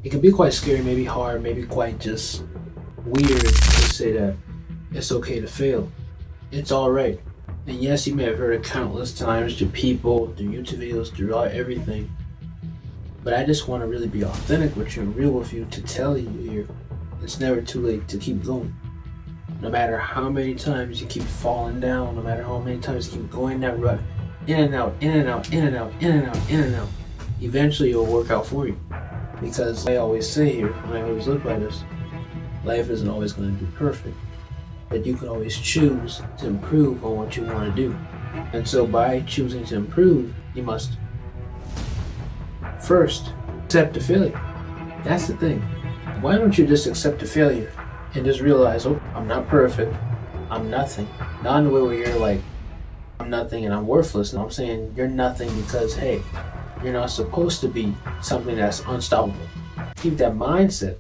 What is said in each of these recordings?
It can be quite scary, maybe hard, maybe quite just weird to say that it's okay to fail. It's alright. And yes, you may have heard it countless times through people, through YouTube videos, throughout everything. But I just want to really be authentic with you and real with you to tell you here it's never too late to keep going. No matter how many times you keep falling down, no matter how many times you keep going that rut, in and out, in and out, in and out, in and out, in and out, eventually it'll work out for you. Because I always say here, when I always look by this, life isn't always going to be perfect. But you can always choose to improve on what you want to do. And so by choosing to improve, you must first accept the failure. That's the thing. Why don't you just accept the failure and just realize, oh, I'm not perfect. I'm nothing. Not in the way where you're like, I'm nothing and I'm worthless. No, I'm saying you're nothing because, hey, you're not supposed to be something that's unstoppable. Keep that mindset.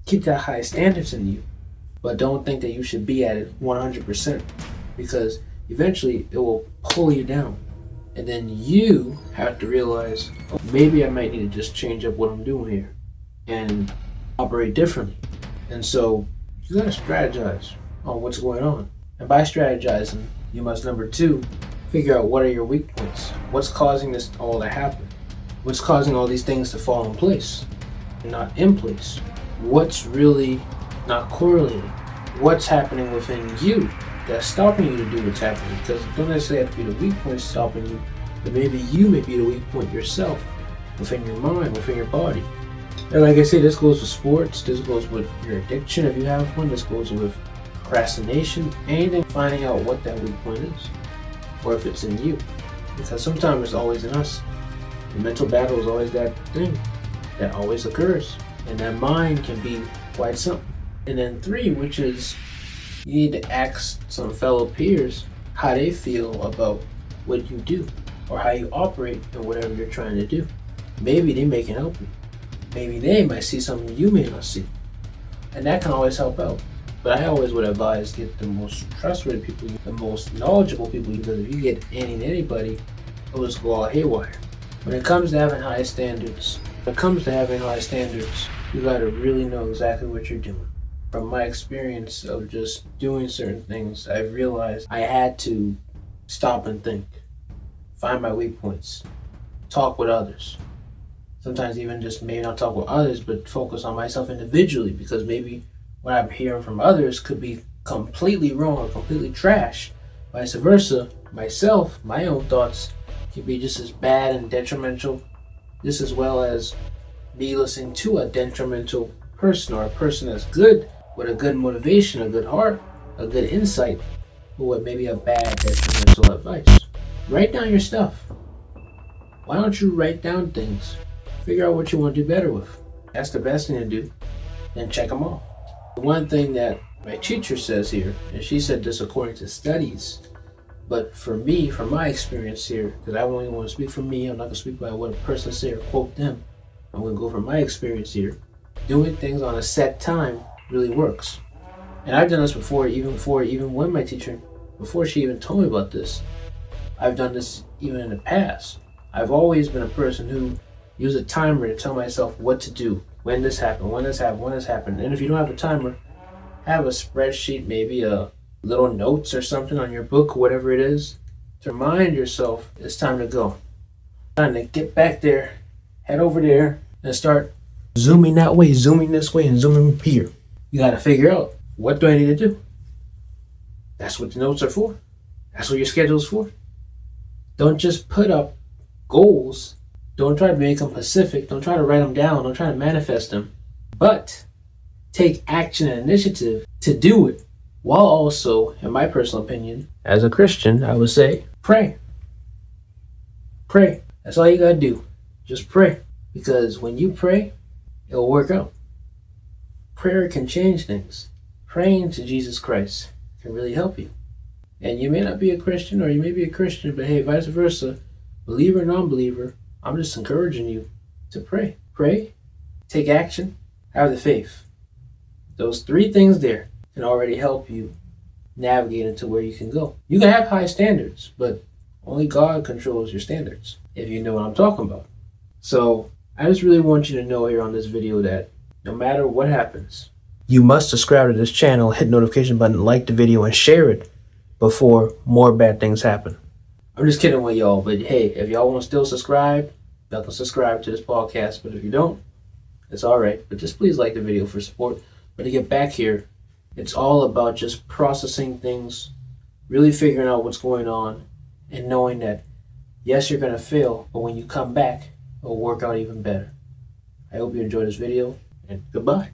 Keep that high standards in you. But don't think that you should be at it 100% because eventually it will pull you down. And then you have to realize, oh, maybe I might need to just change up what I'm doing here and operate differently. And so you gotta strategize on what's going on. And by strategizing, you must, number two, figure out what are your weak points. What's causing this all to happen? What's causing all these things to fall in place and not in place? What's really not correlating? What's happening within you that's stopping you to do what's happening? Because it don't necessarily have to be the weak point stopping you, but maybe you may be the weak point yourself within your mind, within your body. And like I say, this goes with sports, this goes with your addiction if you have one, this goes with procrastination, anything, finding out what that weak point is, or if it's in you. Because sometimes it's always in us. The mental battle is always that thing that always occurs. And that mind can be quite something. And then three, which is you need to ask some fellow peers how they feel about what you do or how you operate in whatever you're trying to do. Maybe they can help you. Maybe they might see something you may not see. And that can always help out. But I always would advise get the most trustworthy people, the most knowledgeable people, because if you get anybody, it'll just go all haywire. When it comes to having high standards, you gotta really know exactly what you're doing. From my experience of just doing certain things, I've realized I had to stop and think, find my weak points, talk with others. Sometimes even just maybe not talk with others, but focus on myself individually, because maybe what I'm hearing from others could be completely wrong or completely trash. Vice versa, myself, my own thoughts can be just as bad and detrimental, just as well as me listening to a detrimental person or a person that's good with a good motivation, a good heart, a good insight, but with maybe a bad detrimental advice. Write down your stuff. Why don't you write down things? Figure out what you want to do better with. That's the best thing to do. Then check them off. The one thing that my teacher says here, and she said this according to studies, but for me, from my experience here, because I only want to speak for me, I'm not going to speak by what a person say or quote them. I'm going to go from my experience here. Doing things on a set time really works. And I've done this before, even when my teacher, before she even told me about this. I've done this even in the past. I've always been a person who used a timer to tell myself what to do, when this happened, when this happened. And if you don't have a timer, have a spreadsheet, maybe a little notes or something on your book, whatever it is, to remind yourself it's time to go. Time to get back there, head over there, and start zooming that way, zooming this way, and zooming here. You got to figure out, what do I need to do? That's what the notes are for. That's what your schedule's for. Don't just put up goals. Don't try to make them specific. Don't try to write them down. Don't try to manifest them. But take action and initiative to do it, while also, in my personal opinion, as a Christian, I would say, pray. Pray. That's all you got to do. Just pray. Because when you pray, it'll work out. Prayer can change things. Praying to Jesus Christ can really help you. And you may not be a Christian, or you may be a Christian, but hey, vice versa, believer, non-believer, I'm just encouraging you to pray. Pray, take action, have the faith. Those three things there can already help you navigate into where you can go. You can have high standards, but only God controls your standards, if you know what I'm talking about. So I just really want you to know here on this video that no matter what happens, you must subscribe to this channel, hit the notification button, like the video, and share it before more bad things happen. I'm just kidding with y'all, but hey, if y'all want to still subscribe, y'all can subscribe to this podcast. But if you don't, it's all right. But just please like the video for support. But to get back here, it's all about just processing things, really figuring out what's going on, and knowing that, yes, you're going to fail, but when you come back, it'll work out even better. I hope you enjoyed this video, and goodbye.